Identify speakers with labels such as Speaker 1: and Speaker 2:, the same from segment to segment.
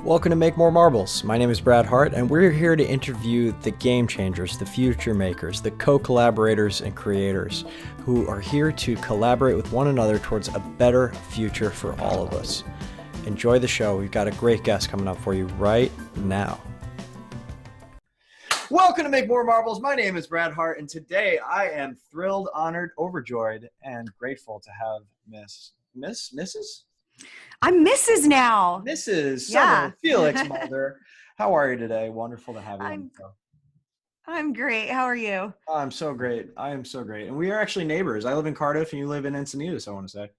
Speaker 1: Welcome to Make More Marbles. My name is Brad Hart, and we're here to interview the game changers, the future makers, the co-collaborators and creators who are here to collaborate with one another towards a better future for all of us. Enjoy the show. We've got a great guest coming up for you right now. Welcome to Make More Marbles. My name is Brad Hart, and today I am thrilled, honored, overjoyed, and grateful to have Mrs.?
Speaker 2: I'm Mrs. now.
Speaker 1: Mrs.
Speaker 2: Yeah.
Speaker 1: Summer Felix-Mulder. How are you today? Wonderful to have you on the show.
Speaker 2: I'm great. How are you?
Speaker 1: I'm so great. I am so great. And we are actually neighbors. I live in Cardiff and you live in Encinitas, I want to say.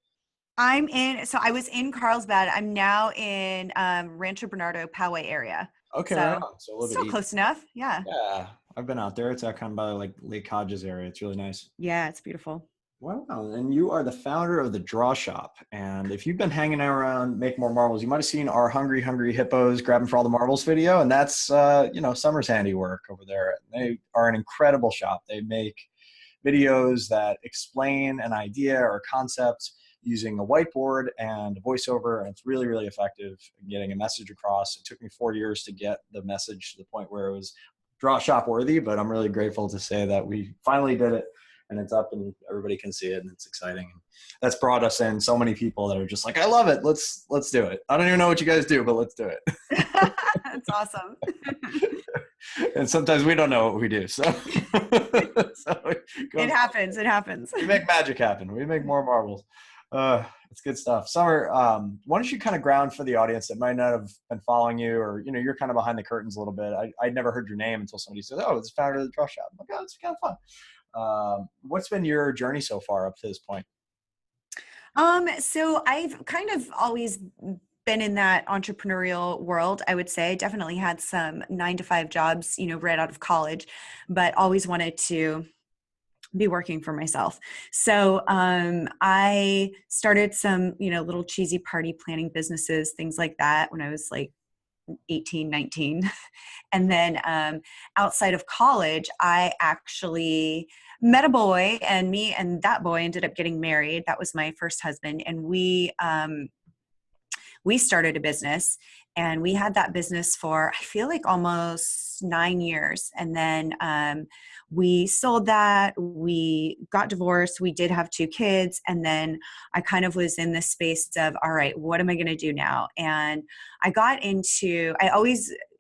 Speaker 2: I was in Carlsbad. I'm now in Rancho Bernardo, Poway area.
Speaker 1: Okay,
Speaker 2: so,
Speaker 1: right on. So a little
Speaker 2: still
Speaker 1: bit
Speaker 2: close enough. Yeah.
Speaker 1: Yeah, I've been out there. It's out kind of by like Lake Hodges area. It's really nice.
Speaker 2: Yeah, it's beautiful.
Speaker 1: Wow. And you are the founder of the Draw Shop. And if you've been hanging out around Make More Marbles, you might have seen our Hungry Hippos grabbing for all the marbles video. And that's, Summer's handiwork over there. They are an incredible shop. They make videos that explain an idea or concept using a whiteboard and a voiceover. And it's really, really effective in getting a message across. It took me 4 years to get the message to the point where it was Draw Shop worthy, but I'm really grateful to say that we finally did it. And it's up and everybody can see it and it's exciting. And that's brought us in so many people that are just like, I love it. Let's do it. I don't even know what you guys do, but let's do it.
Speaker 2: That's awesome.
Speaker 1: And sometimes we don't know what we do. So,
Speaker 2: It happens.
Speaker 1: We make magic happen. We make more marbles. It's good stuff. Summer, why don't you kind of ground for the audience that might not have been following you or, you're kind of behind the curtains a little bit. I'd never heard your name until somebody said, oh, it's the founder of the Draw Shop. I'm like, oh, it's kind of fun. What's been your journey so far up to this point?
Speaker 2: So I've kind of always been in that entrepreneurial world. I would say definitely had some 9-to-5 jobs, right out of college, but always wanted to be working for myself. So I started some, little cheesy party planning businesses, things like that when I was like 18, 19. And then outside of college, I actually met a boy, and me and that boy ended up getting married. That was my first husband. And we started a business, and we had that business for, I feel like almost 9 years. And then we sold that, we got divorced, we did have 2 kids. And then I kind of was in this space of, all right, what am I going to do now? And I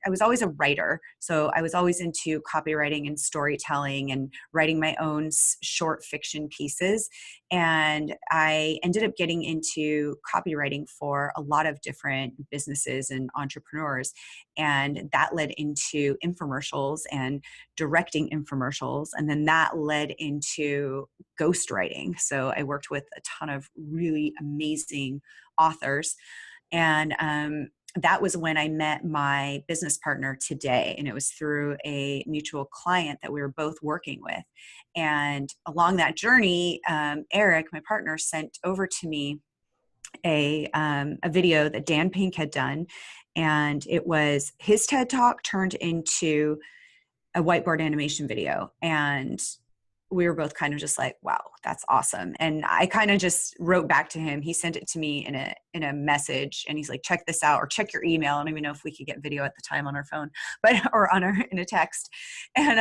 Speaker 2: was always a writer. So I was always into copywriting and storytelling and writing my own short fiction pieces. And I ended up getting into copywriting for a lot of different businesses and entrepreneurs. And that led into infomercials and directing infomercials. And then that led into ghostwriting. So I worked with a ton of really amazing authors. And that was when I met my business partner today. And it was through a mutual client that we were both working with. And along that journey, Eric, my partner, sent over to me a video that Dan Pink had done. And it was his TED Talk turned into a whiteboard animation video. And we were both kind of just like, wow, that's awesome. And I kind of just wrote back to him. He sent it to me in a message, and he's like, check this out, or check your email. I don't even know if we could get video at the time on our phone, or in a text. And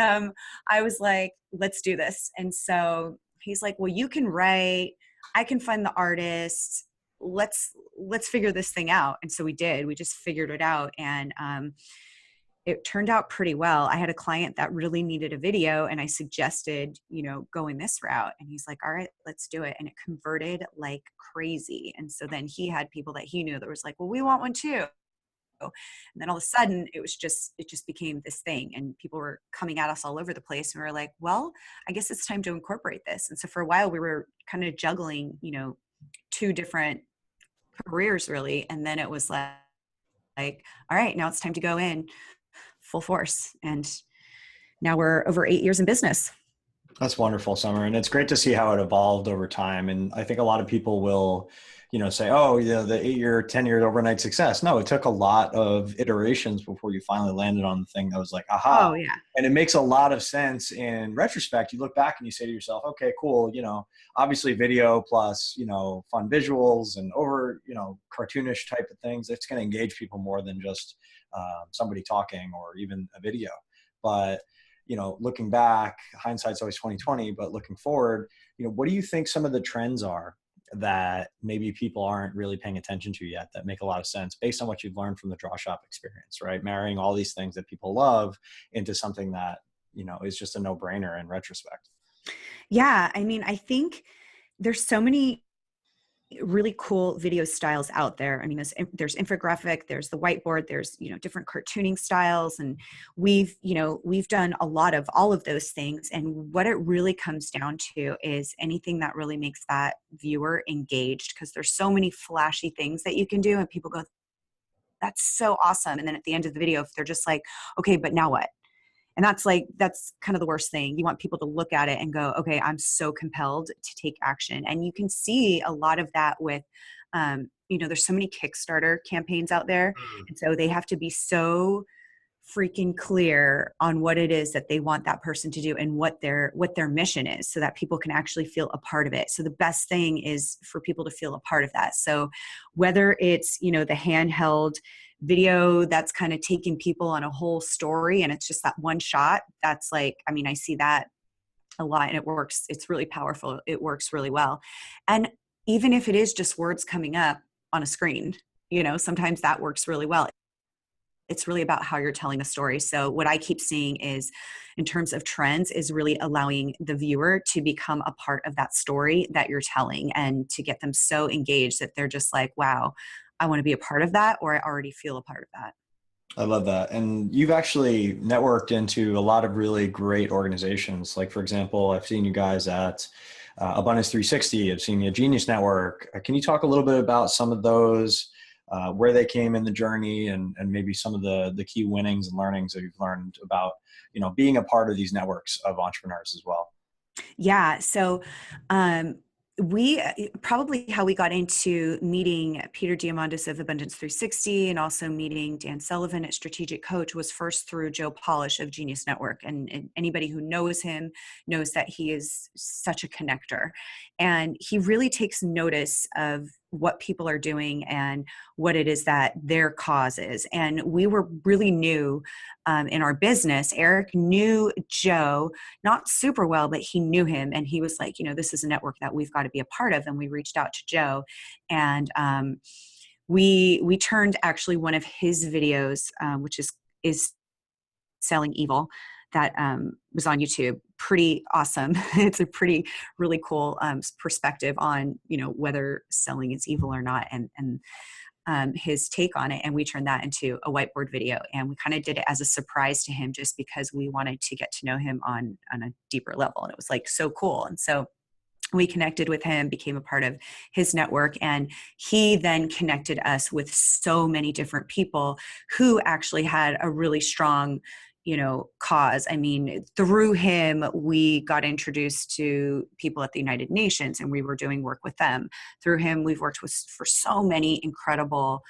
Speaker 2: I was like, let's do this. And so he's like, well, you can write, I can find the artist. Let's figure this thing out. And so we did. We just figured it out. And it turned out pretty well. I had a client that really needed a video, and I suggested, going this route. And he's like, all right, let's do it. And it converted like crazy. And so then he had people that he knew that was like, well, we want one too. And then all of a sudden it just became this thing, and people were coming at us all over the place. And we were like, well, I guess it's time to incorporate this. And so for a while we were kind of juggling, 2 different careers really. And then it was like, all right, now it's time to go in full force. And now we're over 8 years in business.
Speaker 1: That's wonderful, Summer. And it's great to see how it evolved over time. And I think a lot of people will, say, oh, the 8-year, 10-year overnight success. No, it took a lot of iterations before you finally landed on the thing that was like, aha.
Speaker 2: Oh yeah.
Speaker 1: And it makes a lot of sense in retrospect. You look back and you say to yourself, okay, cool. Obviously video plus, fun visuals and cartoonish type of things. It's going to engage people more than just somebody talking or even a video. But, looking back, hindsight's always 20/20, but looking forward, what do you think some of the trends are that maybe people aren't really paying attention to yet that make a lot of sense based on what you've learned from the draw shop experience, right? Marrying all these things that people love into something that, is just a no-brainer in retrospect.
Speaker 2: Yeah. I mean, I think there's so many really cool video styles out there. I mean, there's infographic, there's the whiteboard, there's, different cartooning styles. And we've done a lot of all of those things. And what it really comes down to is anything that really makes that viewer engaged, because there's so many flashy things that you can do and people go, that's so awesome. And then at the end of the video, if they're just like, okay, but now what? And that's kind of the worst thing. You want people to look at it and go, okay, I'm so compelled to take action. And you can see a lot of that with, there's so many Kickstarter campaigns out there. And so they have to be so freaking clear on what it is that they want that person to do and what their mission is, so that people can actually feel a part of it. So the best thing is for people to feel a part of that. So whether it's, the handheld video that's kind of taking people on a whole story and it's just that one shot, that's like, I mean, I see that a lot and it works. It's really powerful. It works really well. And even if it is just words coming up on a screen, sometimes that works really well. It's really about how you're telling a story. So what I keep seeing is, in terms of trends, is really allowing the viewer to become a part of that story that you're telling and to get them so engaged that they're just like, wow, I want to be a part of that, or I already feel a part of that.
Speaker 1: I love that. And you've actually networked into a lot of really great organizations. Like, for example, I've seen you guys at Abundance 360. I've seen you at Genius Network. Can you talk a little bit about some of those, where they came in the journey, and maybe some of the key winnings and learnings that you've learned about, being a part of these networks of entrepreneurs as well?
Speaker 2: Yeah. So, we probably how we got into meeting Peter Diamandis of Abundance 360 and also meeting Dan Sullivan at Strategic Coach was first through Joe Polish of Genius Network. And anybody who knows him knows that he is such a connector, and he really takes notice of what people are doing and what it is that their cause is. And we were really new in our business. Eric knew Joe, not super well, but he knew him. And he was like, this is a network that we've got to be a part of. And we reached out to Joe, and we turned actually one of his videos, which is Selling Evil, that was on YouTube. Pretty awesome. It's a really cool perspective on, whether selling is evil or not, and his take on it. And we turned that into a whiteboard video, and we kind of did it as a surprise to him just because we wanted to get to know him on a deeper level. And it was like so cool. And so we connected with him, became a part of his network, and he then connected us with so many different people who actually had a really strong cause. I mean, through him, we got introduced to people at the United Nations, and we were doing work with them. Through him, we've worked for so many incredible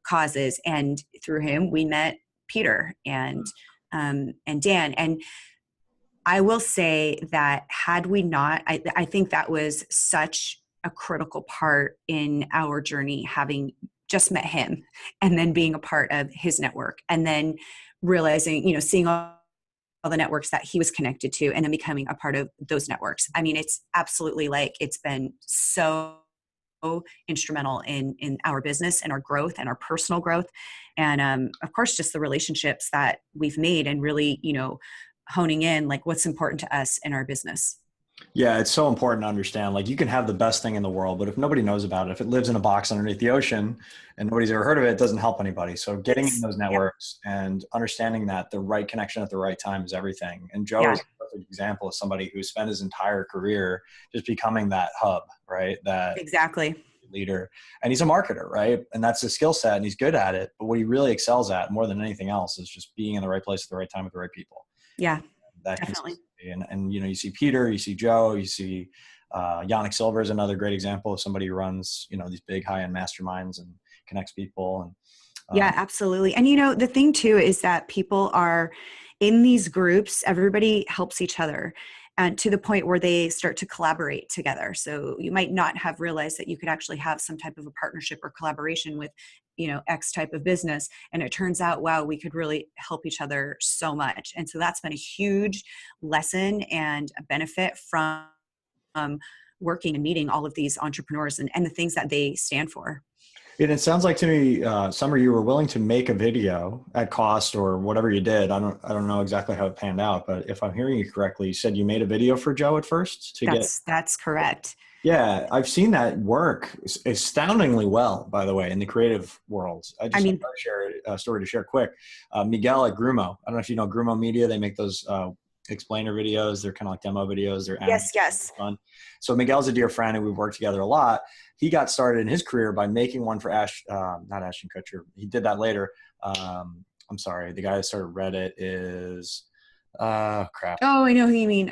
Speaker 2: causes. And through him, we met Peter and Dan. And I will say that had we not, I think that was such a critical part in our journey, having just met him and then being a part of his network, and then realizing, seeing all the networks that he was connected to, and then becoming a part of those networks. I mean, it's absolutely it's been so instrumental in our business and our growth and our personal growth. And of course, just the relationships that we've made, and really, honing in what's important to us in our business.
Speaker 1: Yeah, it's so important to understand. Like, you can have the best thing in the world, but if nobody knows about it, if it lives in a box underneath the ocean and nobody's ever heard of it, it doesn't help anybody. So getting in those networks and understanding that the right connection at the right time is everything. And Joe is a perfect example of somebody who spent his entire career just becoming that hub, right? That
Speaker 2: exactly
Speaker 1: leader. And he's a marketer, right? And that's his skill set, and he's good at it. But what he really excels at more than anything else is just being in the right place at the right time with the right people.
Speaker 2: Yeah,
Speaker 1: That
Speaker 2: definitely.
Speaker 1: And you see Peter, you see Joe, you see Yannick Silver is another great example of somebody who runs, these big high-end masterminds and connects people. And
Speaker 2: yeah, absolutely. And the thing too is that people are in these groups, everybody helps each other, and to the point where they start to collaborate together. So you might not have realized that you could actually have some type of a partnership or collaboration with, X type of business. And it turns out, wow, we could really help each other so much. And so that's been a huge lesson and a benefit from working and meeting all of these entrepreneurs and the things that they stand for.
Speaker 1: And it sounds like to me, Summer, you were willing to make a video at cost or whatever you did. I don't know exactly how it panned out, but if I'm hearing you correctly, you said you made a video for Joe at first to
Speaker 2: That's correct.
Speaker 1: Yeah, I've seen that work astoundingly well, by the way, in the creative world. I just want to share a story to share quick. Miguel at Grumo. I don't know if you know Grumo Media. They make those explainer videos. They're kind of like demo videos. They're
Speaker 2: yes.
Speaker 1: fun. So Miguel's a dear friend and we've worked together a lot. He got started in his career by making one for not Ashton Kutcher. He did that later. I'm sorry. The guy that started Reddit is crap.
Speaker 2: Oh, I know who you mean.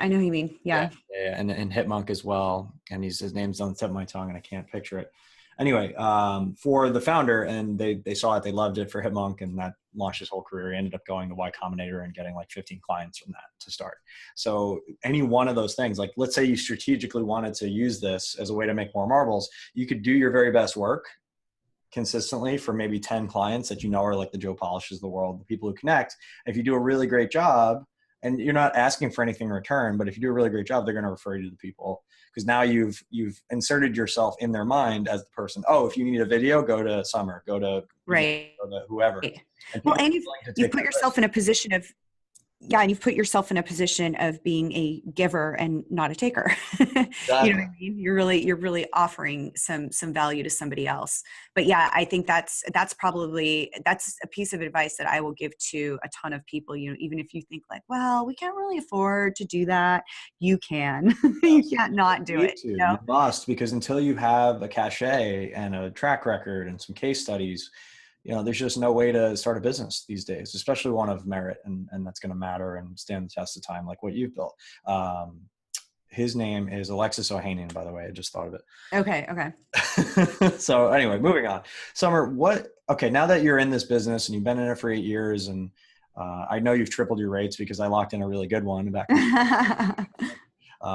Speaker 2: Yeah.
Speaker 1: And Hitmonk as well. And his name's on the tip of my tongue and I can't picture it. Anyway, for the founder, and they saw it, they loved it for Hitmonk, and that launched his whole career. He ended up going to Y Combinator and getting like 15 clients from that to start. So any one of those things, like let's say you strategically wanted to use this as a way to make more marbles, you could do your very best work consistently for maybe 10 clients that are like the Joe Polishes of the world, the people who connect. If you do a really great job, and you're not asking for anything in return, but if you do a really great job, they're going to refer you to the people, because now you've inserted yourself in their mind as the person. Oh, if you need a video, go to Summer, go to whoever.
Speaker 2: Right. And you've put yourself in a position of, and you've put yourself in a position of being a giver and not a taker.
Speaker 1: Exactly.
Speaker 2: You know what I mean? You're really offering some value to somebody else. But yeah, I think that's a piece of advice that I will give to a ton of people. Even if you think like, well, we can't really afford to do that, you can. You can't not do it.
Speaker 1: You must, because until you have a cachet and a track record and some case studies, there's just no way to start a business these days, especially one of merit, and that's going to matter and stand the test of time, like what you've built. His name is Alexis Ohanian, by the way. I just thought of it.
Speaker 2: Okay.
Speaker 1: So anyway, moving on. Summer, now that you're in this business and you've been in it for 8 years, and I know you've tripled your rates because I locked in a really good one back.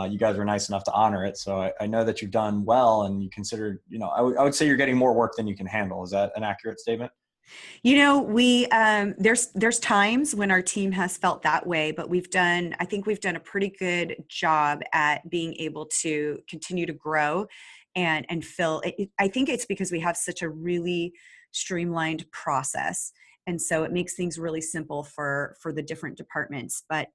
Speaker 1: You guys were nice enough to honor it. So I know that you've done well, and you considered, I would say you're getting more work than you can handle. Is that an accurate statement?
Speaker 2: We there's times when our team has felt that way, but I think we've done a pretty good job at being able to continue to grow and fill it. I think it's because we have such a really streamlined process. And so it makes things really simple for the different departments. But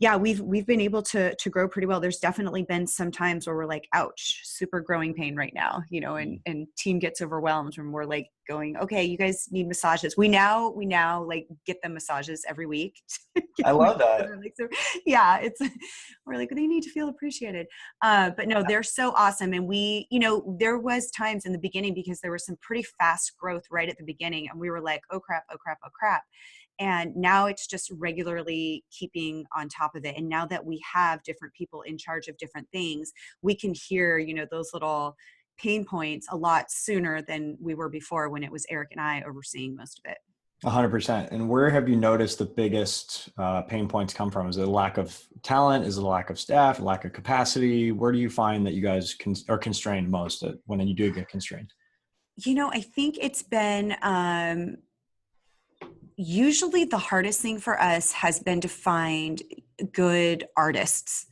Speaker 2: yeah, we've been able to grow pretty well. There's definitely been some times where we're like, ouch, super growing pain right now, and team gets overwhelmed when we're like going, okay, you guys need massages. We now like get them massages every week.
Speaker 1: I love that.
Speaker 2: Yeah, we're like, they need to feel appreciated. But no, they're so awesome. And there was times in the beginning, because there was some pretty fast growth right at the beginning, and we were like, oh crap. And now it's just regularly keeping on top of it. And now that we have different people in charge of different things, we can hear, those little pain points a lot sooner than we were before, when it was Eric and I overseeing most of it.
Speaker 1: 100%. And where have you noticed the biggest pain points come from? Is it a lack of talent? Is it a lack of staff, a lack of capacity? Where do you find that you guys are constrained most when you do get constrained?
Speaker 2: I think it's been, usually the hardest thing for us has been to find good artists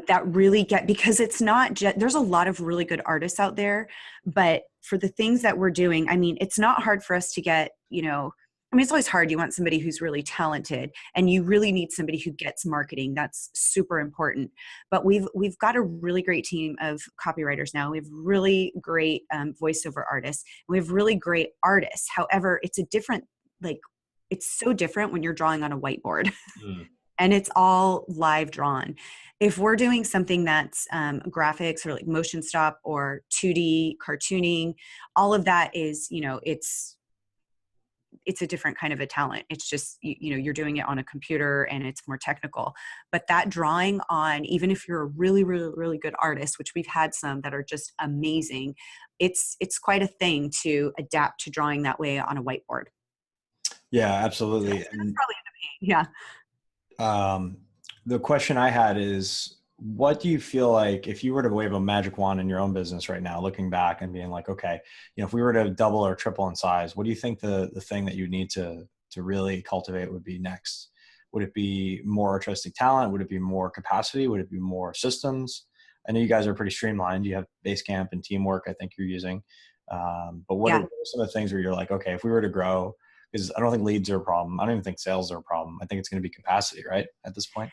Speaker 2: that really because it's not just, there's a lot of really good artists out there, but for the things that we're doing, it's not hard for us to get, it's always hard. You want somebody who's really talented, and you really need somebody who gets marketing. That's super important. But we've got a really great team of copywriters now. We have really great voiceover artists. We have really great artists. However, it's it's so different when you're drawing on a whiteboard and it's all live drawn. If we're doing something that's graphics or like motion stop or 2D cartooning, all of that is, it's a different kind of a talent. It's just, you're doing it on a computer and it's more technical. But that drawing on, even if you're a really, really, really good artist, which we've had some that are just amazing, it's quite a thing to adapt to drawing that way on a whiteboard.
Speaker 1: Yeah,
Speaker 2: So
Speaker 1: absolutely.
Speaker 2: that's probably the pain. Yeah.
Speaker 1: The question I had is, what do you feel like if you were to wave a magic wand in your own business right now, looking back and being like, okay, if we were to double or triple in size, what do you think the thing that you need to really cultivate would be next? Would it be more artistic talent? Would it be more capacity? Would it be more systems? I know you guys are pretty streamlined. You have Basecamp and Teamwork, I think you're using. But what are some of the things where you're like, okay, if we were to grow, because I don't think leads are a problem. I don't even think sales are a problem. I think it's going to be capacity, right? At this point.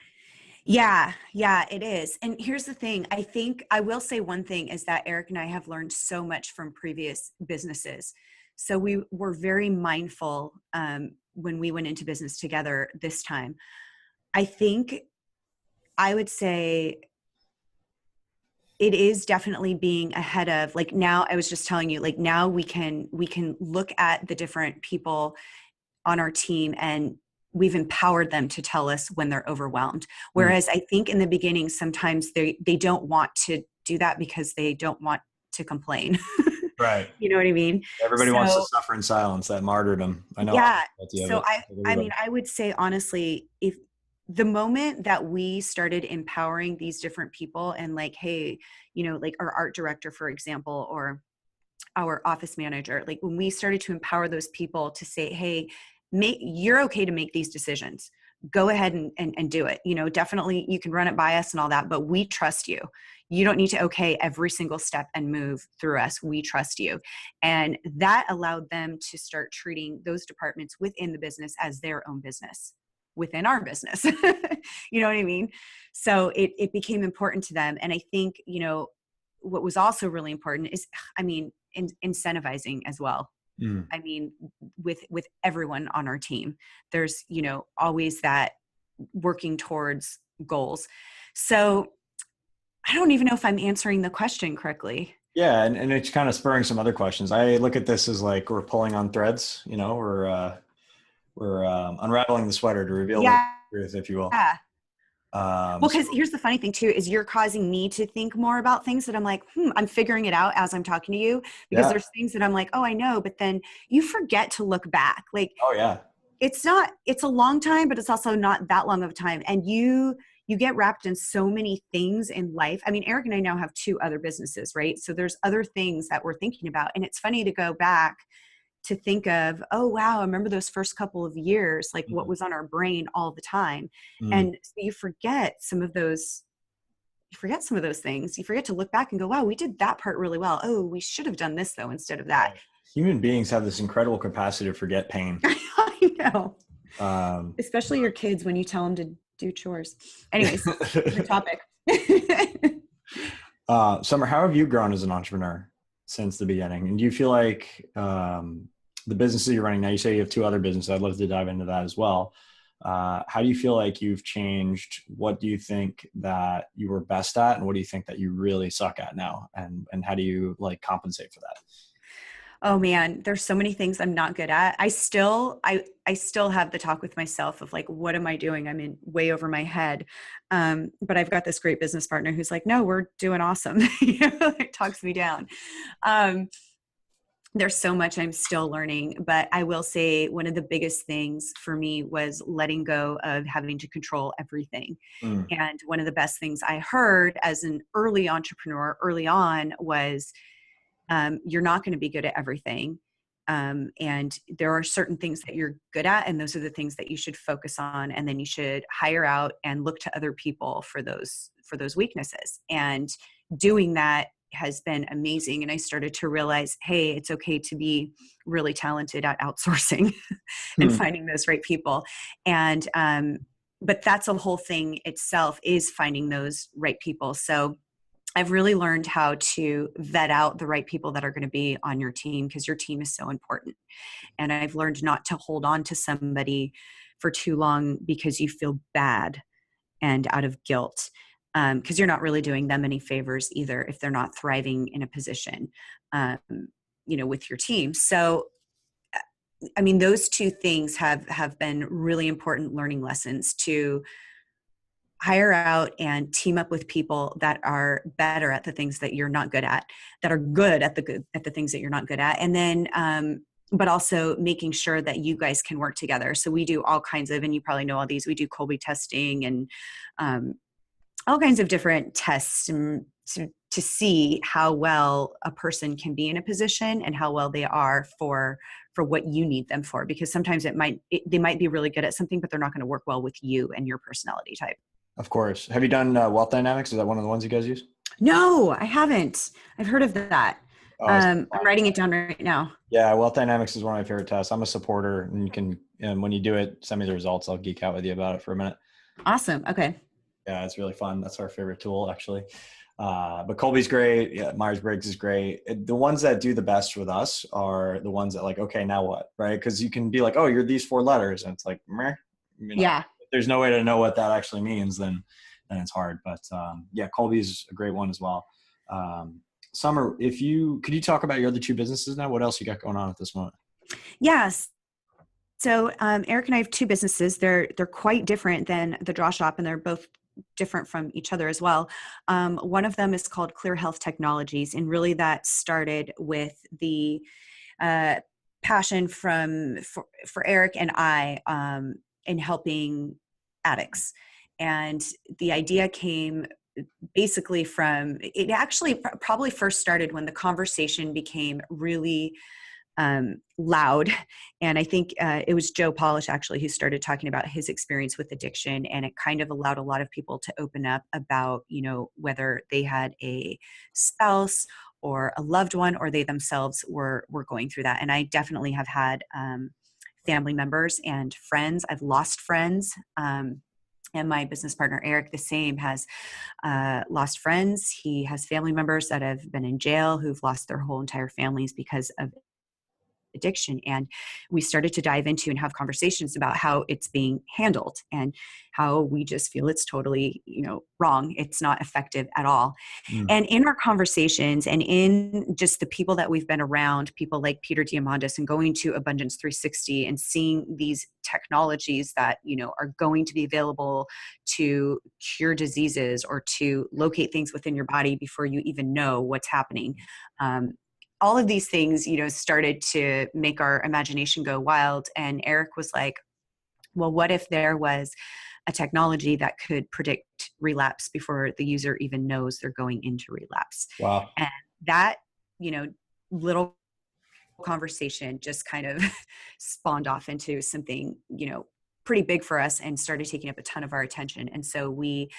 Speaker 2: Yeah, it is. And here's the thing. I think I will say one thing is that Eric and I have learned so much from previous businesses. So we were very mindful when we went into business together this time. I think I would say it is definitely being ahead of, like, now I was just telling you, like, now we can look at the different people on our team and we've empowered them to tell us when they're overwhelmed. Whereas I think in the beginning, sometimes they don't want to do that because they don't want to complain.
Speaker 1: Right.
Speaker 2: You know what I mean?
Speaker 1: Everybody wants to suffer in silence, that martyrdom. I know.
Speaker 2: Yeah. So I mean, I would say honestly, if the moment that we started empowering these different people and like, hey, like our art director, for example, or our office manager, like when we started to empower those people to say, hey, you're okay to make these decisions. Go ahead and do it. Definitely you can run it by us and all that, but we trust you. You don't need to okay every single step and move through us. We trust you. And that allowed them to start treating those departments within the business as their own business within our business. You know what I mean? So it became important to them. And I think, what was also really important is, incentivizing as well. I mean, with everyone on our team, there's, always that working towards goals. So I don't even know if I'm answering the question correctly.
Speaker 1: Yeah. And it's kind of spurring some other questions. I look at this as like, we're pulling on threads, we're unraveling the sweater to reveal the truth, if you will.
Speaker 2: Yeah. Well, because here's the funny thing too, is you're causing me to think more about things that I'm like, I'm figuring it out as I'm talking to you, because there's things that I'm like, oh, I know, but then you forget to look back. Like,
Speaker 1: oh yeah,
Speaker 2: it's a long time, but it's also not that long of a time. And you get wrapped in so many things in life. I mean, Eric and I now have 2 other businesses, right? So there's other things that we're thinking about. And it's funny to go back to think of, oh, wow, I remember those first couple of years, like what was on our brain all the time. And so you forget some of those things. You forget to look back and go, wow, we did that part really well. Oh, we should have done this though, instead of that.
Speaker 1: Human beings have this incredible capacity to forget pain.
Speaker 2: I know. Especially your kids when you tell them to do chores. Anyways, the topic.
Speaker 1: Summer, how have you grown as an entrepreneur since the beginning? And do you feel like the businesses you're running now, you say you have 2 other businesses. I'd love to dive into that as well. How do you feel like you've changed? What do you think that you were best at? And what do you think that you really suck at now? And how do you like compensate for that?
Speaker 2: Oh man, there's so many things I'm not good at. I still have the talk with myself of like, what am I doing? I'm in way over my head. But I've got this great business partner who's like, no, we're doing awesome. It talks me down. There's so much I'm still learning, but I will say one of the biggest things for me was letting go of having to control everything. And one of the best things I heard as an early entrepreneur early on was, you're not going to be good at everything. And there are certain things that you're good at, and those are the things that you should focus on. And then you should hire out and look to other people for those weaknesses. And doing that has been amazing. And I started to realize, hey, it's okay to be really talented at outsourcing and finding those right people. And, but that's a whole thing itself, is finding those right people. So I've really learned how to vet out the right people that are going to be on your team, because your team is so important. And I've learned not to hold on to somebody for too long because you feel bad and out of guilt, because you're not really doing them any favors either if they're not thriving in a position, with your team. So I mean, those two things have been really important learning lessons, to hire out and team up with people that are better at the things that you're not good at, that are good at the things that you're not good at. And then, but also making sure that you guys can work together. So we do all kinds of, and you probably know all these, we do Colby testing and all kinds of different tests to see how well a person can be in a position and how well they are for what you need them for. Because sometimes they might be really good at something, but they're not going to work well with you and your personality type.
Speaker 1: Of course. Have you done Wealth Dynamics? Is that one of the ones you guys use?
Speaker 2: No, I haven't. I've heard of that.
Speaker 1: Oh,
Speaker 2: I'm writing it down right now.
Speaker 1: yeah, Wealth Dynamics is one of my favorite tests. I'm a supporter, and you can, when you do it, send me the results. I'll geek out with you about it for a minute.
Speaker 2: Awesome. Okay.
Speaker 1: Yeah, it's really fun. That's our favorite tool, actually. But Colby's great. Yeah, Myers-Briggs is great. The ones that do the best with us are the ones that, like, okay, now what, right? Because you can be like, oh, you're these 4 letters, and it's like, meh.
Speaker 2: Yeah.
Speaker 1: If there's no way to know what that actually means, then it's hard. But yeah, Colby's a great one as well. Summer, could you talk about your other 2 businesses now? What else you got going on at this moment?
Speaker 2: Yes. So Eric and I have 2 businesses. They're quite different than the Draw Shop, and they're both different from each other as well. One of them is called Clear Health Technologies, and really that started with the passion for Eric and I in helping addicts. And the idea came basically from, it actually probably first started when the conversation became really loud. And I think it was Joe Polish actually who started talking about his experience with addiction. And it kind of allowed a lot of people to open up about, whether they had a spouse or a loved one, or they themselves were going through that. And I definitely have had family members and friends. I've lost friends. And my business partner, Eric, the same, has lost friends. He has family members that have been in jail who've lost their whole entire families because of addiction. And we started to dive into and have conversations about how it's being handled and how we just feel it's totally, wrong. It's not effective at all. And in our conversations and in just the people that we've been around, people like Peter Diamandis, and going to Abundance 360 and seeing these technologies that, are going to be available to cure diseases or to locate things within your body before you even know what's happening. All of these things, started to make our imagination go wild. And Eric was like, well, what if there was a technology that could predict relapse before the user even knows they're going into relapse?
Speaker 1: Wow.
Speaker 2: And that, little conversation just kind of spawned off into something, pretty big for us and started taking up a ton of our attention. And so we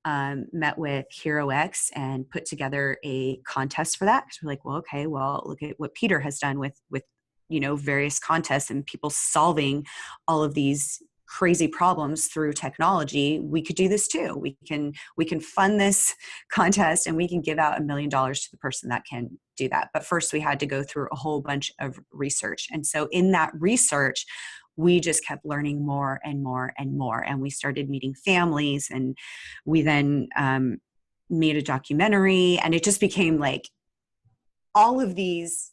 Speaker 2: met with HeroX and put together a contest for that. Because we're like, well, okay, look at what Peter has done with various contests and people solving all of these crazy problems through technology. We could do this too. We can fund this contest and we can give out $1 million to the person that can do that. But first we had to go through a whole bunch of research. And so in that research, we just kept learning more and more and more. And we started meeting families, and we then made a documentary, and it just became like all of these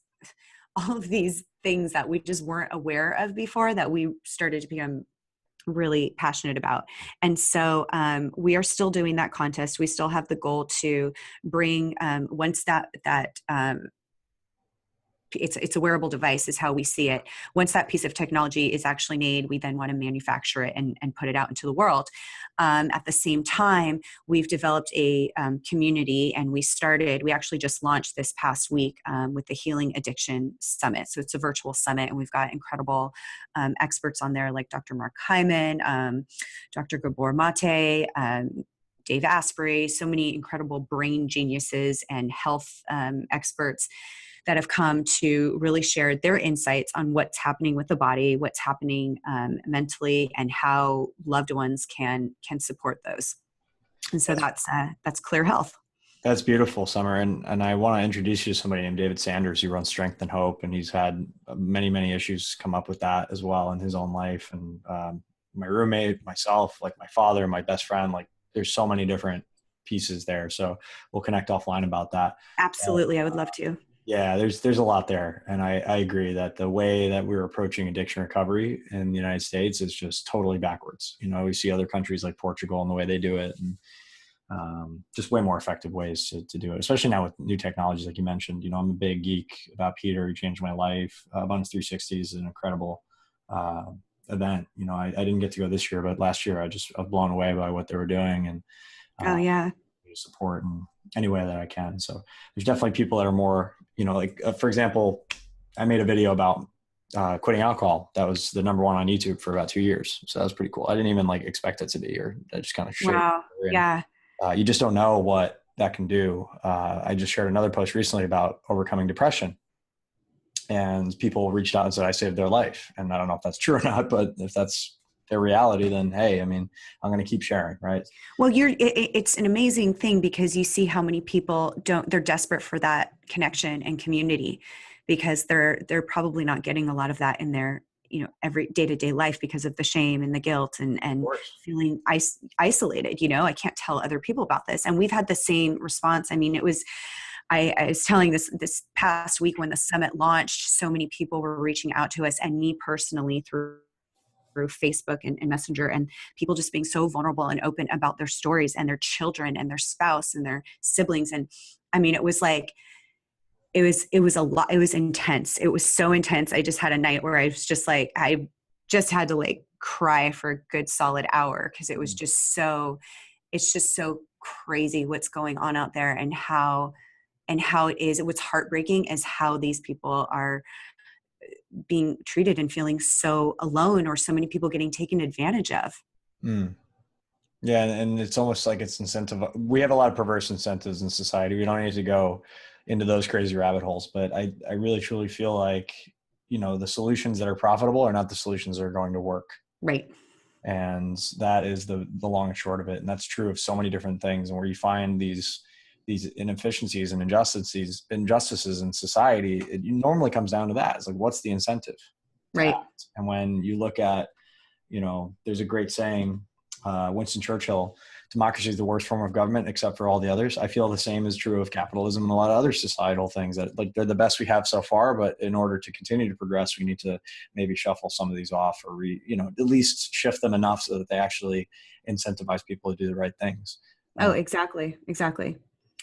Speaker 2: things that we just weren't aware of before that we started to become really passionate about. And so we are still doing that contest. We still have the goal to bring, once that it's a wearable device is how we see it. Once that piece of technology is actually made, we then want to manufacture it and put it out into the world. At the same time, we've developed a community, and we actually just launched this past week with the Healing Addiction Summit. So it's a virtual summit, and we've got incredible experts on there like Dr. Mark Hyman, Dr. Gabor Mate, Dave Asprey, so many incredible brain geniuses and health experts that have come to really share their insights on what's happening with the body, what's happening mentally, and how loved ones can support those. And so that's Clear Health.
Speaker 1: That's beautiful, Summer. And I want to introduce you to somebody named David Sanders, who runs Strength and Hope. And he's had many, many issues come up with that as well in his own life. And my roommate, myself, like my father, my best friend, like there's so many different pieces there. So we'll connect offline about that.
Speaker 2: Absolutely. I would love to.
Speaker 1: Yeah, there's a lot there. And I agree that the way that we're approaching addiction recovery in the United States is just totally backwards. We see other countries like Portugal and the way they do it, and just way more effective ways to do it, especially now with new technologies, like you mentioned. I'm a big geek about Peter. He changed my life. Abundance 360 is an incredible event. I didn't get to go this year, but last year I was blown away by what they were doing, and
Speaker 2: Oh yeah.
Speaker 1: support in any way that I can. So there's definitely people that are more, like for example, I made a video about quitting alcohol. That was the number one on YouTube for about 2 years. So that was pretty cool. I didn't even expect it to be, or I just kind of shared.
Speaker 2: Wow. Yeah.
Speaker 1: You just don't know what that can do. I just shared another post recently about overcoming depression, and people reached out and said, I saved their life. And I don't know if that's true or not, but if that's their reality, then hey, I'm going to keep sharing. Right.
Speaker 2: Well, it's an amazing thing because you see how many people they're desperate for that connection and community, because they're probably not getting a lot of that in their, every day-to-day life because of the shame and the guilt and feeling isolated. I can't tell other people about this. And we've had the same response. I mean, I was telling this past week when the summit launched, so many people were reaching out to us, and me personally through Facebook and Messenger, and people just being so vulnerable and open about their stories and their children and their spouse and their siblings. And I mean, it was a lot. It was intense. It was so intense. I just had a night where I was just I just had to cry for a good solid hour, because it was just it's just so crazy what's going on out there, and how what's heartbreaking is how these people are being treated and feeling so alone, or so many people getting taken advantage of.
Speaker 1: Mm. Yeah. And it's almost like it's incentive. We have a lot of perverse incentives in society. We don't need to go into those crazy rabbit holes, but I really truly feel like, the solutions that are profitable are not the solutions that are going to work.
Speaker 2: Right.
Speaker 1: And that is the long and short of it. And that's true of so many different things. And where you find these inefficiencies and injustices in society, it normally comes down to that. It's what's the incentive?
Speaker 2: Right.
Speaker 1: And when you look at, there's a great saying, Winston Churchill, democracy is the worst form of government except for all the others. I feel the same is true of capitalism and a lot of other societal things, that they're the best we have so far, but in order to continue to progress, we need to maybe shuffle some of these off, or at least shift them enough so that they actually incentivize people to do the right things.
Speaker 2: Oh, exactly.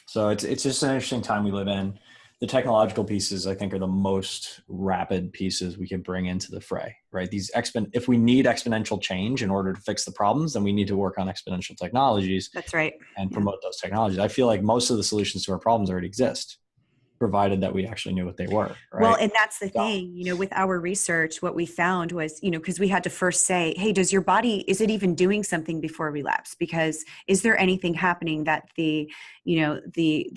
Speaker 1: So it's just an interesting time we live in. The technological pieces, I think, are the most rapid pieces we can bring into the fray, right? If we need exponential change in order to fix the problems, then we need to work on exponential technologies.
Speaker 2: That's right.
Speaker 1: And promote those technologies. I feel like most of the solutions to our problems already exist, provided that we actually knew what they were. Right?
Speaker 2: Well, and that's the thing, with our research, what we found was, because we had to first say, hey, is it even doing something before relapse? Because is there anything happening that the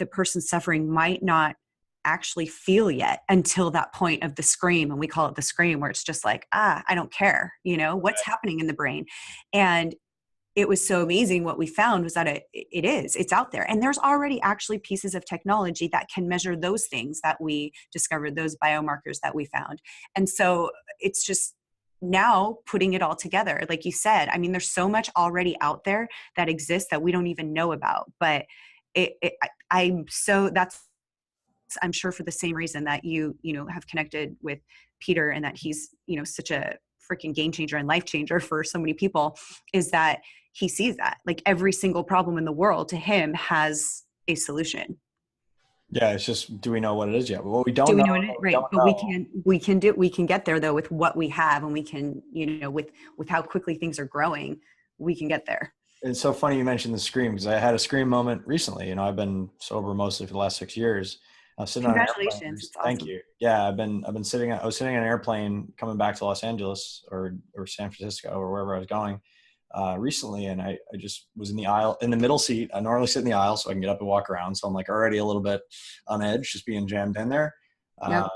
Speaker 2: person suffering might not actually feel yet until that point of the scream? And we call it the scream, where it's just I don't care, what's happening in the brain. And it was so amazing. What we found was that it's out there. And there's already actually pieces of technology that can measure those things that we discovered, those biomarkers that we found. And so it's just now putting it all together. Like you said, I mean, there's so much already out there that exists that we don't even know about. But I'm sure for the same reason that you have connected with Peter, and that he's, such a freaking game changer and life changer for so many people, is that he sees that every single problem in the world to him has a solution.
Speaker 1: Yeah. It's just, do we know what it is yet? Well, we don't
Speaker 2: Do we
Speaker 1: know.
Speaker 2: know it? Right. But we can get there though with what we have, and we can, with how quickly things are growing, we can get there.
Speaker 1: It's so funny you mentioned the scream, because I had a scream moment recently. I've been sober mostly for the last 6 years. I was sitting on an airplane.
Speaker 2: Congratulations.
Speaker 1: Thank you. Yeah, I was sitting on an airplane coming back to Los Angeles or San Francisco or wherever I was going recently, and I just was in the aisle, in the middle seat. I normally sit in the aisle so I can get up and walk around. So I'm already a little bit on edge, just being jammed in there.
Speaker 2: Yep.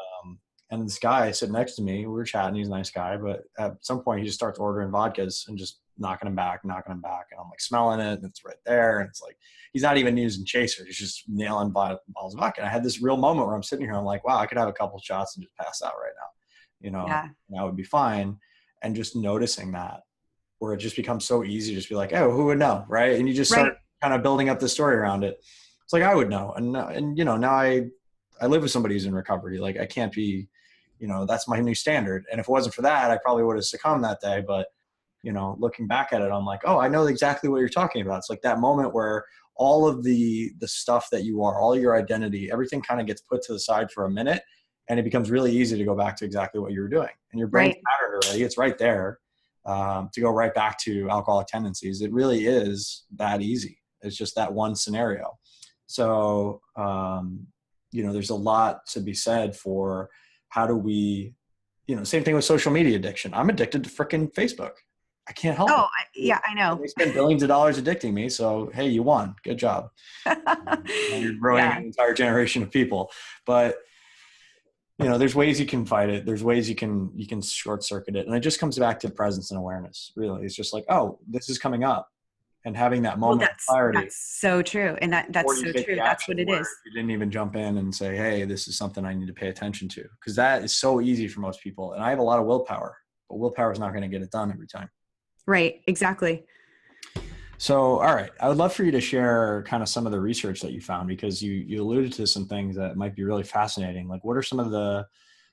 Speaker 1: And this guy sitting next to me, we were chatting. He's a nice guy, but at some point he just starts ordering vodkas and just knocking them back. And I'm smelling it, and it's right there. And it's he's not even using chasers. He's just nailing bottles of vodka. And I had this real moment where I'm sitting here. I'm like, wow, I could have a couple shots and just pass out right now, and I would be fine. And just noticing that, where it just becomes so easy to just be like, oh, who would know? Right. And you just start kind of building up the story around it. It's I would know. And now I live with somebody who's in recovery. Like I can't be, that's my new standard. And if it wasn't for that, I probably would have succumbed that day. But, looking back at it, I'm like, oh, I know exactly what you're talking about. It's like that moment where all of the stuff that you are, all your identity, everything kind of gets put to the side for a minute, and it becomes really easy to go back to exactly what you were doing. And your brain's patterned already. It's right there to go right back to alcoholic tendencies. It really is that easy. It's just that one scenario. So, there's a lot to be said for how do we, same thing with social media addiction. I'm addicted to frickin' Facebook. I can't help it.
Speaker 2: Yeah, I know.
Speaker 1: They spend billions of dollars addicting me. So, hey, you won. Good job. You're ruining an entire generation of people. But, there's ways you can fight it. There's ways you can short circuit it. And it just comes back to presence and awareness. Really. It's just like, oh, this is coming up. And having that moment of clarity.
Speaker 2: That's so true. And that's so true. That's what it is.
Speaker 1: You didn't even jump in and say, hey, this is something I need to pay attention to. Because that is so easy for most people. And I have a lot of willpower. But willpower is not going to get it done every time.
Speaker 2: Right. Exactly.
Speaker 1: So, all right. I would love for you to share kind of some of the research that you found, because you alluded to some things that might be really fascinating. Like, what are some of the,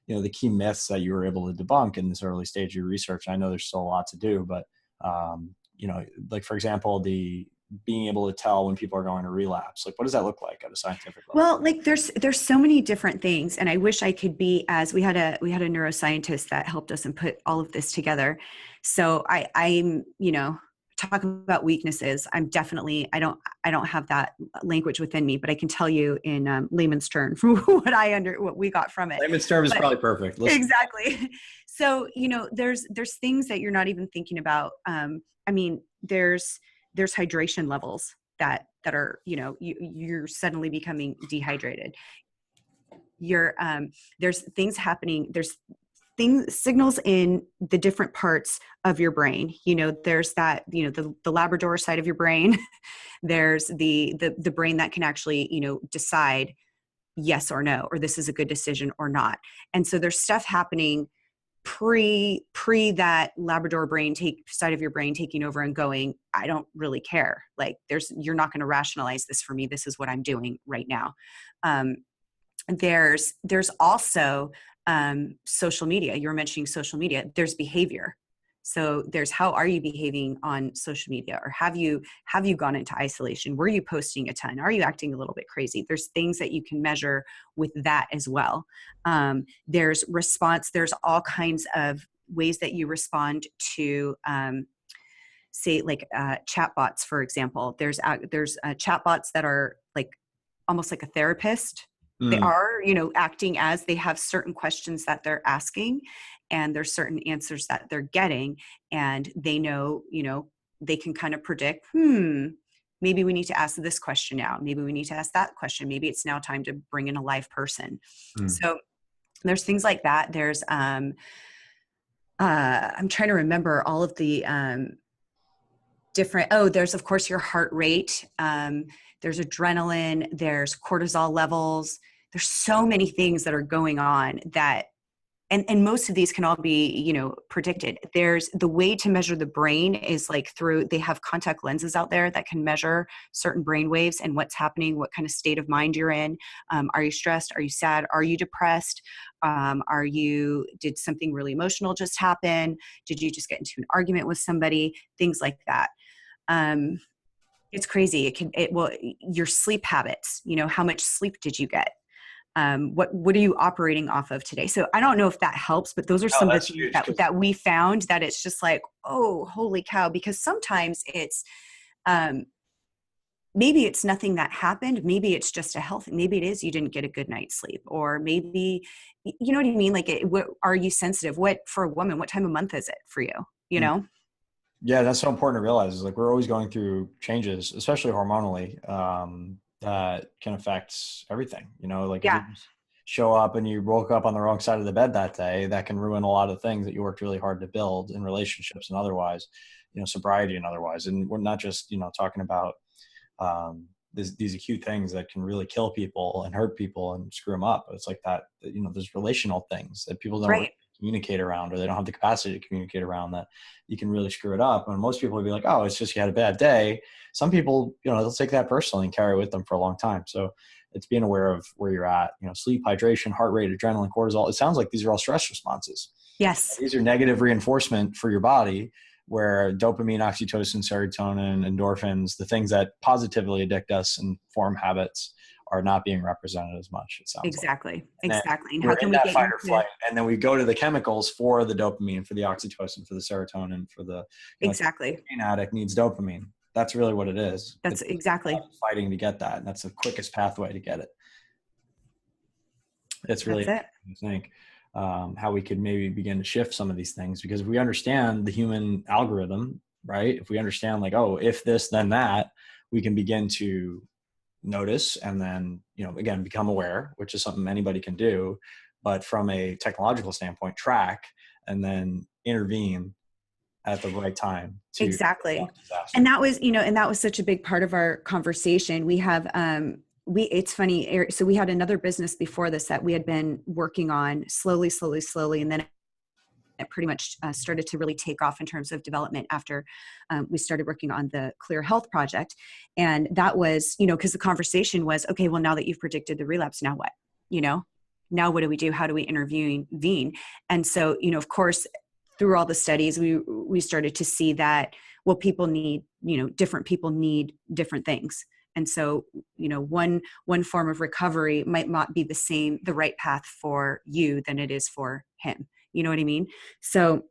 Speaker 1: the key myths that you were able to debunk in this early stage of your research? I know there's still a lot to do, but, like, for example, the being able to tell when people are going to relapse, like, what does that look like at a scientific level?
Speaker 2: Well, like there's so many different things. And I wish I could be we had a neuroscientist that helped us and put all of this together. So I'm, talk about weaknesses. I'm definitely, I don't have that language within me, but I can tell you in layman's term from what we got from it.
Speaker 1: Layman's term is probably perfect.
Speaker 2: Exactly. So, there's things that you're not even thinking about. There's hydration levels that are, you're suddenly becoming dehydrated. There's things happening. There's signals in the different parts of your brain. There's that, the Labrador side of your brain. There's the brain that can actually, decide yes or no, or this is a good decision or not. And so there's stuff happening pre that Labrador brain side of your brain taking over and going, I don't really care. Like you're not going to rationalize this for me. This is what I'm doing right now. There's also social media. You were mentioning social media. There's behavior. So there's, how are you behaving on social media? Or have you gone into isolation? Were you posting a ton? Are you acting a little bit crazy? There's things that you can measure with that as well. There's response. There's all kinds of ways that you respond to, say, like chatbots, for example. There's chatbots that are like almost like a therapist. They are, acting as they have certain questions that they're asking, and there's certain answers that they're getting, and they know, they can kind of predict, maybe we need to ask this question now. Maybe we need to ask that question. Maybe it's now time to bring in a live person. So there's things like that. There's, I'm trying to remember all of the different, there's of course your heart rate. There's adrenaline, there's cortisol levels. There's so many things that are going on that, and most of these can all be, predicted. There's the way to measure the brain is like they have contact lenses out there that can measure certain brain waves and what's happening, what kind of state of mind you're in. Are you stressed? Are you sad? Are you depressed? Did something really emotional just happen? Did you just get into an argument with somebody? Things like that. It's crazy. Your sleep habits, how much sleep did you get? What are you operating off of today? So I don't know if that helps, but those are some of the things that we found that it's just like, oh, holy cow. Because sometimes it's, maybe it's nothing that happened. Maybe it's just maybe it is, you didn't get a good night's sleep, or maybe, you know what I mean? Like, are you sensitive? For a woman, what time of month is it for you?
Speaker 1: Yeah, that's so important to realize, is like, we're always going through changes, especially hormonally, that can affect everything, if you just show up and you woke up on the wrong side of the bed that day, that can ruin a lot of things that you worked really hard to build in relationships and otherwise, sobriety and otherwise. And we're not just, talking about these acute things that can really kill people and hurt people and screw them up. It's like that, there's relational things that people don't really communicate around, or they don't have the capacity to communicate around, that you can really screw it up. And most people would be like, oh, it's just you had a bad day. Some people, they'll take that personally and carry it with them for a long time. So It's being aware of where you're at, sleep, hydration, heart rate, adrenaline, cortisol. It sounds like these are all stress responses.
Speaker 2: Yes.
Speaker 1: These are negative reinforcement for your body, where dopamine, oxytocin, serotonin, endorphins, the things that positively addict us and form habits, are not being represented as much, it sounds
Speaker 2: Exactly.
Speaker 1: like.
Speaker 2: Exactly. And
Speaker 1: We're
Speaker 2: how can
Speaker 1: in
Speaker 2: we
Speaker 1: that
Speaker 2: get
Speaker 1: fight or
Speaker 2: into
Speaker 1: flight, and then we go to the chemicals for the dopamine, for the oxytocin, for the serotonin, for the
Speaker 2: exactly.
Speaker 1: the cocaine addict needs dopamine. That's really what it is.
Speaker 2: That's
Speaker 1: It's
Speaker 2: exactly
Speaker 1: fighting to get that, and that's the quickest pathway to get it. It's really
Speaker 2: that's it.
Speaker 1: I think how we could maybe begin to shift some of these things, because if we understand the human algorithm, right? If we understand like, oh, if this, then that, we can begin to notice and then, again, become aware, which is something anybody can do, but from a technological standpoint, track and then intervene at the right time to
Speaker 2: Exactly.
Speaker 1: disaster.
Speaker 2: And that was, and that was such a big part of our conversation. We have, it's funny. So we had another business before this that we had been working on slowly. And then it pretty much started to really take off in terms of development after we started working on the Clear Health project. And that was, because the conversation was, okay, well, now that you've predicted the relapse, now what? Now what do we do? How do we intervene? And so, of course, through all the studies, we started to see that, well, people need, different people need different things. And so, one form of recovery might not be the right path for you than it is for him. You know what I mean? So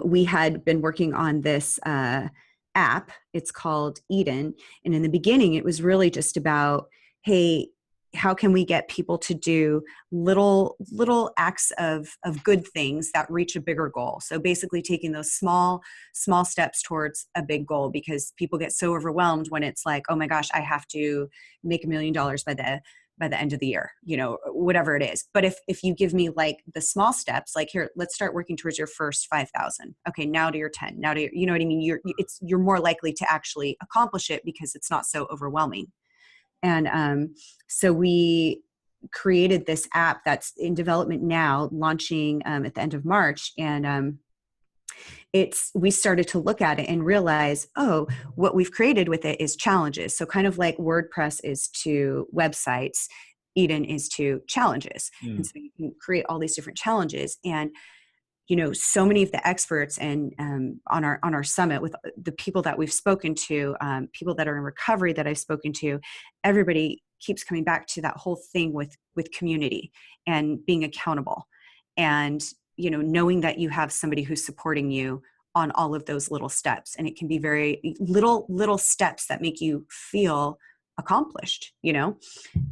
Speaker 2: we had been working on this app. It's called Eden. And in the beginning, it was really just about, hey, how can we get people to do little acts of good things that reach a bigger goal? So basically taking those small steps towards a big goal, because people get so overwhelmed when it's like, oh my gosh, I have to make $1 million by the end of the year, whatever it is. But if you give me like the small steps, like, here, let's start working towards your first 5,000. Okay. Now to your 10, now to your, you know what I mean? You're more likely to actually accomplish it because it's not so overwhelming. And so we created this app that's in development now, launching at the end of March. And we started to look at it and realize, oh, what we've created with it is challenges. So kind of like WordPress is to websites, Eden is to challenges. And so you can create all these different challenges. And so many of the experts and on our summit, with the people that we've spoken to, people that are in recovery that I've spoken to, everybody keeps coming back to that whole thing with community and being accountable, and knowing that you have somebody who's supporting you on all of those little steps. And it can be very little steps that make you feel accomplished,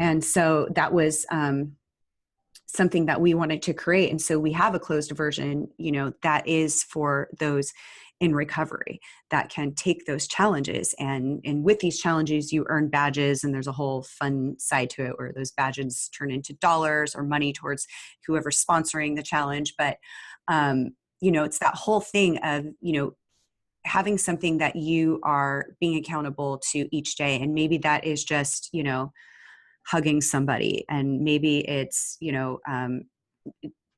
Speaker 2: And so that was something that we wanted to create. And so we have a closed version, that is for those in recovery that can take those challenges. And with these challenges, you earn badges, and there's a whole fun side to it where those badges turn into dollars or money towards whoever's sponsoring the challenge. But, it's that whole thing of, having something that you are being accountable to each day. And maybe that is just, hugging somebody, and maybe it's,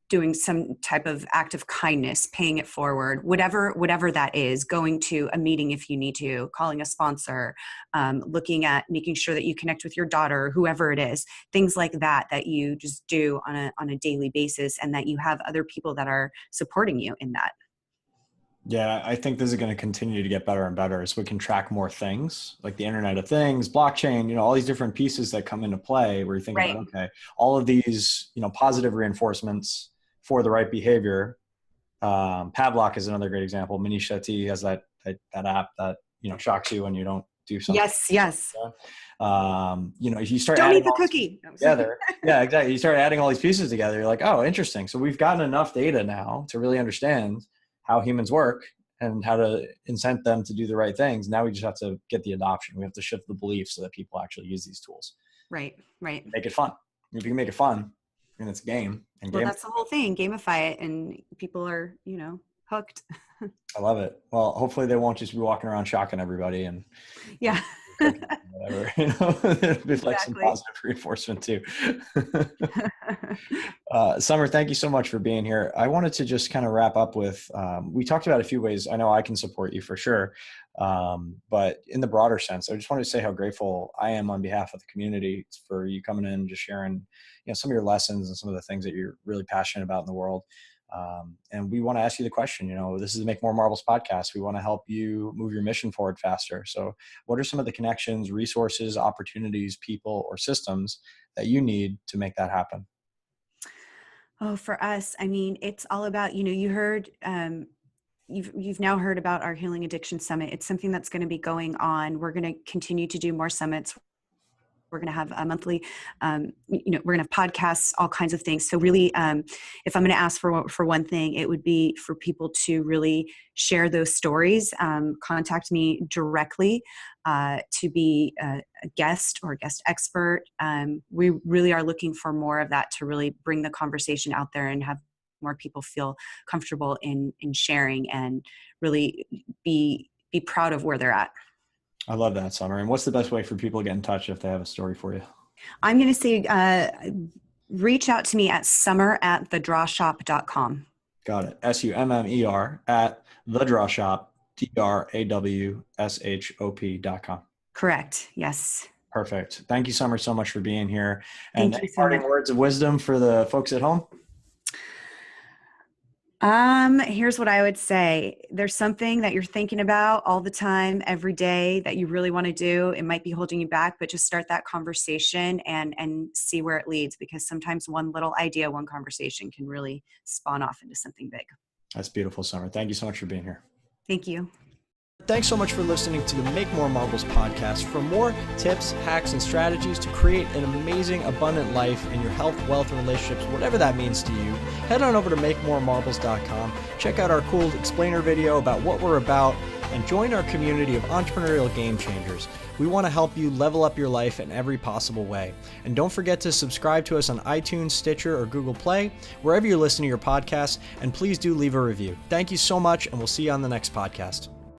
Speaker 2: doing some type of act of kindness, paying it forward, whatever that is, going to a meeting if you need to, calling a sponsor, looking at making sure that you connect with your daughter, whoever it is, things like that you just do on a daily basis, and that you have other people that are supporting you in that.
Speaker 1: Yeah, I think this is going to continue to get better and better, so we can track more things like the Internet of Things, blockchain, all these different pieces that come into play where you think
Speaker 2: Right.
Speaker 1: about, okay, all of these, positive reinforcements for the right behavior. Pavlok is another great example. Manish Sethi has that app that, shocks you when you don't do something.
Speaker 2: Yes.
Speaker 1: If you start
Speaker 2: Don't
Speaker 1: adding
Speaker 2: eat the cookie
Speaker 1: together, yeah, exactly. You start adding all these pieces together, you're like, oh, interesting. So we've gotten enough data now to really understand how humans work and how to incent them to do the right things. Now we just have to get the adoption. We have to shift the belief so that people actually use these tools.
Speaker 2: Right.
Speaker 1: Make it fun. If you can make it fun, and it's a game.
Speaker 2: Well, that's the whole thing. Gamify it, and people are, hooked.
Speaker 1: I love it. Well, hopefully they won't just be walking around shocking everybody and
Speaker 2: yeah,
Speaker 1: cookies, whatever. It'll be like some
Speaker 2: Exactly.
Speaker 1: positive reinforcement too. Summer, thank you so much for being here. I wanted to just kind of wrap up with, we talked about a few ways. I know I can support you for sure. But in the broader sense, I just wanted to say how grateful I am on behalf of the community for you coming in and just sharing, some of your lessons and some of the things that you're really passionate about in the world. And we want to ask you the question, this is the Make More Marbles podcast. We want to help you move your mission forward faster. So what are some of the connections, resources, opportunities, people, or systems that you need to make that happen?
Speaker 2: Oh, for us, it's all about, you heard, you've now heard about our Healing Addiction Summit. It's something that's going to be going on. We're going to continue to do more summits. We're going to have a monthly, we're going to have podcasts, all kinds of things. So really, if I'm going to ask for one thing, it would be for people to really share those stories, contact me directly to be a guest or a guest expert. We really are looking for more of that to really bring the conversation out there and have more people feel comfortable in sharing and really be proud of where they're at.
Speaker 1: I love that, Summer. And what's the best way for people to get in touch if they have a story for you?
Speaker 2: I'm going to say reach out to me at summer@thedrawshop.com.
Speaker 1: Got it. SUMMER at thedrawshop, DRAWSHOP.com.
Speaker 2: Correct. Yes.
Speaker 1: Perfect. Thank you, Summer, so much for being here. And
Speaker 2: Thank you so
Speaker 1: parting
Speaker 2: much.
Speaker 1: words of wisdom for the folks at home?
Speaker 2: Here's what I would say. There's something that you're thinking about all the time, every day that you really want to do. It might be holding you back, but just start that conversation and see where it leads, because sometimes one little idea, one conversation can really spawn off into something big.
Speaker 1: That's beautiful, Summer. Thank you so much for being here.
Speaker 2: Thank you.
Speaker 1: Thanks so much for listening to the Make More Marbles podcast. For more tips, hacks, and strategies to create an amazing, abundant life in your health, wealth, and relationships, whatever that means to you, head on over to makemoremarbles.com. Check out our cool explainer video about what we're about and join our community of entrepreneurial game changers. We want to help you level up your life in every possible way. And don't forget to subscribe to us on iTunes, Stitcher, or Google Play, wherever you listen to your podcasts, and please do leave a review. Thank you so much, and we'll see you on the next podcast.